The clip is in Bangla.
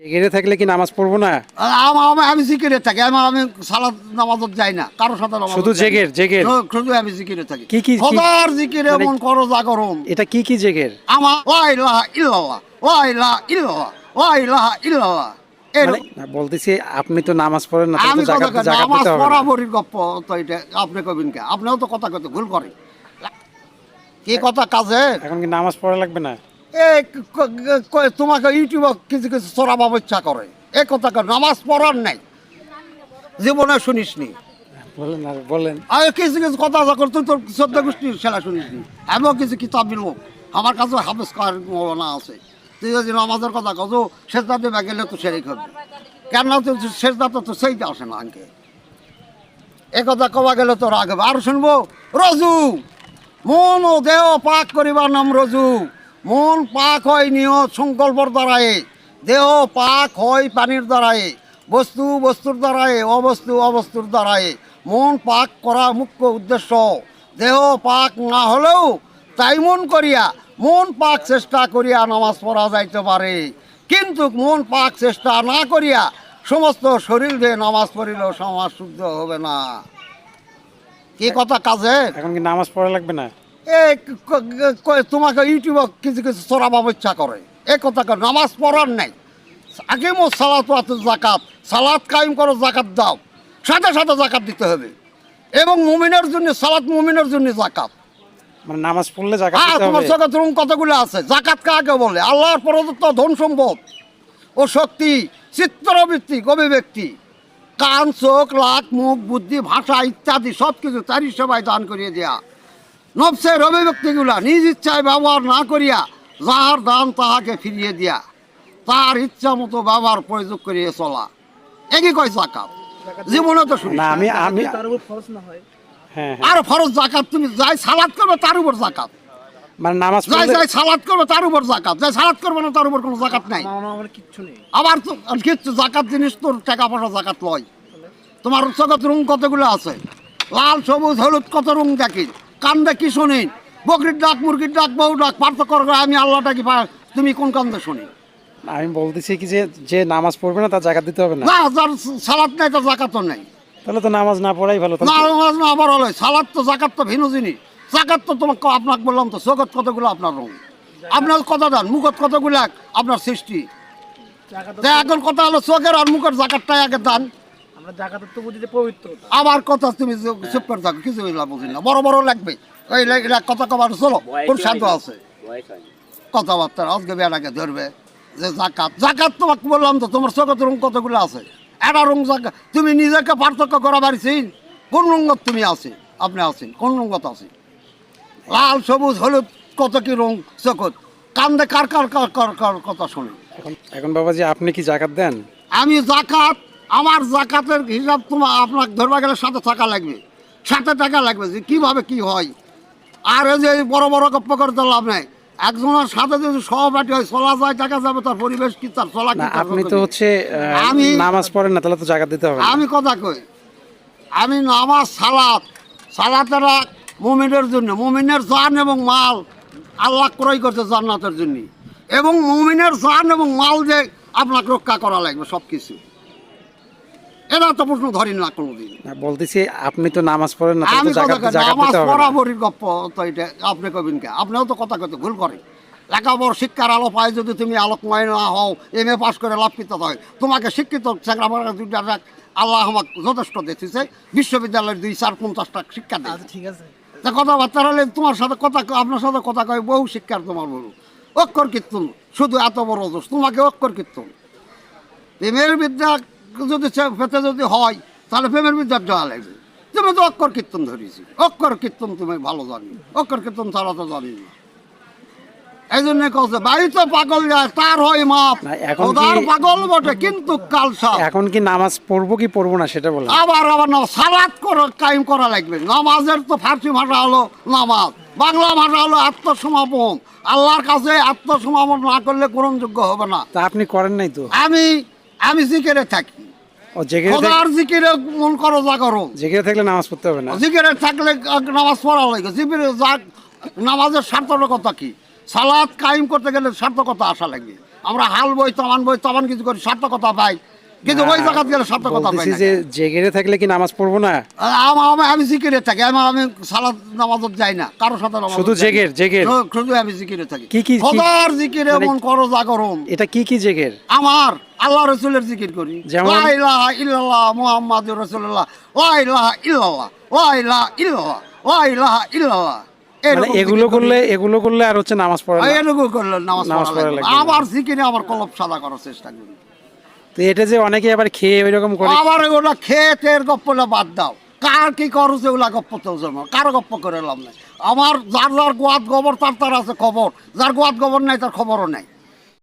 জেগে থাকলে কি নামাজ পড়বো না? আমি জিকিরে থাকি, আমি সালাত নামাজত যাই না, কারোর সাথে নামাজত শুধু যাই না। জেগের জেগের শুধু আমি জিকিরে থাকি। কি খোদার জিকিরে মানে- মন করো জাগরণ। এটা কি জেগের? আমার লা ইলাহা ইল্লাল্লাহ, লা ইলাহা ইল্লাল্লাহ, লা ইলাহা ইল্লাল্লাহ। মানে বলতেছি আপনি তো নামাজ পড়েন না, আমি তাহলে তো কথা জাকাত নামাজ দিতে হবে না। বরাবরই গপ্প তো এটা আপনি কবেন কে? আপনিও তো কথা কইতে ভুল করেন। কি কথা কাজে এখন কি নামাজ পড়া লাগবে না? তোমাকে ইউটিউবে কিছু কিছু চড়াবার ইচ্ছা করে, এ কথা কর। নামাজ পড়ার নাই, জীবনে শুনিসনি। বলেন আর বলেন। আর কিছু কিছু কথা যখন তুই তোর শ্রদ্ধা গোষ্ঠীর সেলা শুনিসনি। আমিও কিছু কিতাব লোক, আমার কাছে হাফেজ করার মনা আছে। তুই যদি নামাজের কথা কত শেষদা দেবা গেলে তো সেরে খাবি, কেন শেষদা তো সেইটা আসে না আঙ্কে। এ কথা কবা গেলে তো রাগ হবে। আর শুনবো রজু, মন ও দেহ পাক করিবার নাম রজু। মন পাক হয় নিয়ত সংকল্পর দ্বারায়, দেহ পাক হয় পানির দ্বারায়, বস্তু বস্তুর দ্বারায়, অবস্তু অবস্তুর দ্বারায়। মন পাক করা মুখ্য উদ্দেশ্য। দেহ পাক না হলেও তাই মন করিয়া, মন পাক চেষ্টা করিয়া নামাজ পড়া যাইতে পারে। কিন্তু মন পাক চেষ্টা না করিয়া সমস্ত শরীর দিয়ে নামাজ পড়িলেও সমাজ শুদ্ধ হবে না। কি কথা কাজে এখন কি নামাজ পড়া লাগবে না? তোমাকে ইউটিউবে কিছু কিছু চড়াবার ইচ্ছা করে, এ কথা কর। নামাজ পড়ার নাই, আগে মো সালাত জাকাত, সালাত কায়েম করো, জাকাত দাও, সাথে সাথে জাকাত দিতে হবে। এবং মুমিনের জন্য সালাত, মুমিনের জন্য জাকাত। মানে নামাজ পড়লে জাকাত হ্যাঁ, দিতে তোমার হবে? চোখে ধরুন কতগুলো আছে। জাকাত কাকে বলে? আল্লাহর প্রদত্ত ধন সম্পদ ও শক্তি, চিত্তবৃত্তি, অভিব্যক্তি, কান, চোখ, লাক, মুখ, বুদ্ধি, ভাষা ইত্যাদি সব কিছু তারই সবাই দান করিয়ে দেয়া। নফসের অভিব্যক্তিগুলা নিজ ইচ্ছায় ব্যবহার না করিয়া যাহার দান তাহাকে ফিরিয়ে দিয়া, তার ইচ্ছা মতো ব্যবহার প্রয়োগ করিয়ে চলা, একই কয় জাকাত। জীবনে তো শুনি না, আমি হ্যাঁ হ্যাঁ, আর ফরজ জাকাত। তুমি যাই সালাত করবে তার উপর জাকাত, মানে নামাজ যাই পড়লে যাই সালাত করবে তার উপর জাকাত, যাই সালাত করবে না তার উপর কোনো জাকাত নাই। আবার তো কিচ্ছু জাকাত জিনিস তোর টাকা পয়সা জাকাত লয়। তোমার জগৎ রং কতগুলো আছে, লাল সবুজ হলুদ কত রং দেখি, কান দেখি শুনি, বকরির ডাক, মুরগির ডাক, বউ ডাক, পার্থক্য করে আমি আল্লাহটা কি তুমি কোন কান্দে শুনি? আমি বলতেছি কি যে নামাজ পড়বে না তার জাকাত দিতে হবে না? না, যার সালাত নাই তার জাকাতও নাই। তাহলে তো নামাজ না পড়াই ভালো। না, নামাজ না আবার হলো সালাত তো জাকাত তো ভিন্ন জিনিস। জাকাত তো তোমাকে আপনাকে বললাম তো, জগৎ কতগুলো আপনার রং, আপনার কথা দেন, মুখত কতগুলো আপনার সৃষ্টি। এখন কথা হলো চোখের আর মুখের জাকাতটাই আগে দান। আবার কথা তুমি চুপ করে থাকো, কিছু বুঝি না, বড় বড় লাগবে ওই কথা কবার। চলো কোন সাধ্য আছে কথাবার্তা? আজকে বেড়াকে ধরবে যে জাকাত, জাকাত তোমাকে বললাম তো, তোমার চোখের রং কতগুলো আছে। একটা রং জাকাত, তুমি নিজেকে পার্থক্য করা পারছিস কোন রঙত তুমি আছি, আপনি আছেন কোন রঙত আছি? লাল সবুজ হলুদ কত কি রং চোখত, কান্দে কার কার কার কার কার কথা শুনি। এখন বাবাজি আপনি কি জাকাত দেন? আমি জাকাত, আমার জাকাতের হিসাব তোমার আপনাকে ধরবা গেলে সাথে টাকা লাগবে, সাথে টাকা লাগবে যে কীভাবে কি হয়। আর এই যে বড় বড় গপ্প করতে লাভ নেই। একজনের সাথে যদি সহপাঠী হয়, চলা যায়, টাকা যাবে, তার পরিবেশ কি, তার চলা কি? আপনি তো হচ্ছে আমি নামাজ পড়েন না, তাহলে তো জাকাত দিতে হবে না। আমি কথা কই, আমি নামাজ সালাত, সালাতেরা মুমিনের জন্য, মুমিনের জান এবং মাল আল্লাহ ক্রয় করছে জান্নাতের জন্য। এবং মুমিনের জান এবং মাল যে আপনাকে রক্ষা করা লাগবে সব কিছু, এটা তো প্রশ্ন ধরি না কোনোদিন। বলতেছি আপনি তো নামাজ পড়েন না, তাহলে আমি তো জাকাত নামাজ দিতে হবে না। বরাবরই গপ্প তো এটা আপনি কবেন কে? আপনিও তো কথা কইতে ভুল করেন। লেখাপড় শিক্ষার আলো পায় যদি তুমি আলোকময় না হও, এম এ পাস করে লাভকৃত হয়, তোমাকে শিক্ষিত ছেলেপড়া দুইটা আল্লাহ আমাকে যথেষ্ট দিতেছে। বিশ্ববিদ্যালয়ের 2-4-50টা শিক্ষা দেয়। ঠিক আছে, তা কথাবার্তা হলে তোমার সাথে কথা, আপনার সাথে কথা কয় বহু শিক্ষার তোমার বড় অক্ষর কীর্তন, শুধু এত বড় দোষ তোমাকে অক্ষর কীর্তন। প্রেমের বিদ্যা যদি পেতে যদি হয় তাহলে প্রেমের বিদ্যার দেওয়া লাগবে। তুমি তো অক্ষর কীর্তন ধরেছি, অক্ষর কীর্তন তুমি ভালো জানি, অক্ষর কীর্তন ছাড়া তো জানি না। এই জন্য কছে বাড়িতে পাগল যায় তার হয় মাপ, না, এখন কি- খোদার পাগল বটে কিন্তু কালসা। এখন কি নামাজ পড়বো কি পড়বো না সেটা বলেন। আবার আবার না, সালাত করে কায়েম করা লাগবে। নামাজের তো ফার্সি ভাষা হলো নামাজ, বাংলা ভাষা হলো আত্মসমাপন। আল্লাহর কাছে আত্মসমাপন না করলে গ্রহণযোগ্য হবে না। তা আপনি করেন নাই তো? আমি জিকিরে থাকি, ও জেগে খোদার জিকিরে মন করো জাগরণ। জেগে থাকলে নামাজ পড়তে হবে না? জিকিরে থাকলে নামাজ পড়া লাগে। নামাজের সার্থকতা কি? সালাত কায়েম করতে গেলে সার্থকতা আসা লাগবে। আমরা হাল বই তমান কিছু করি সার্থকতা পাই, কিন্তু ওই জায়গা গেলে সার্থকতা পাই বলতেছি না। যে জেগেরে থাকলে কি নামাজ পড়বো না? আমি জিকিরে থাকি, আমি সালাত নামাজত যাই না, কারোর সাথে নামাজত শুধু যাই না। জেগের জেগের শুধু আমি জিকিরে থাকি। কি- খোদার জিকিরে মানে- মন করো জাগরণ। এটা কি জেগের? আমার আল্লাহ রসুলের জিকির করি, যেমন? লা ইলাহা ইল্লাল্লাহ মুহাম্মাদুর রাসূলুল্লাহ, লা ইলাহা ইল্লাল্লাহ, লা ইলাহা ইল্লাল্লাহ, লা ইলাহা ইল্লাল্লাহ। মানে এগুলো করলে আর হচ্ছে নামাজ পড়া না? এরকম করলে নামাজ নামাজ পড়া পড়া লাগবে। লাগবে না। আমার জিকিরে আমার কলব সাদা করার চেষ্টা করি। তো এটা যে অনেকে আবার খেয়ে ওইরকম করে, আবার ওগুলা খেতের গপ্পটা বাদ দাও, কার কি করছে ওগুলা গপ্প তো জমা, কারো গপ্প করে লাভ নাই। আমার যার গোয়াত গোবর তার আছে খবর, যার গোয়াত গোবর নাই তার খবরও নাই।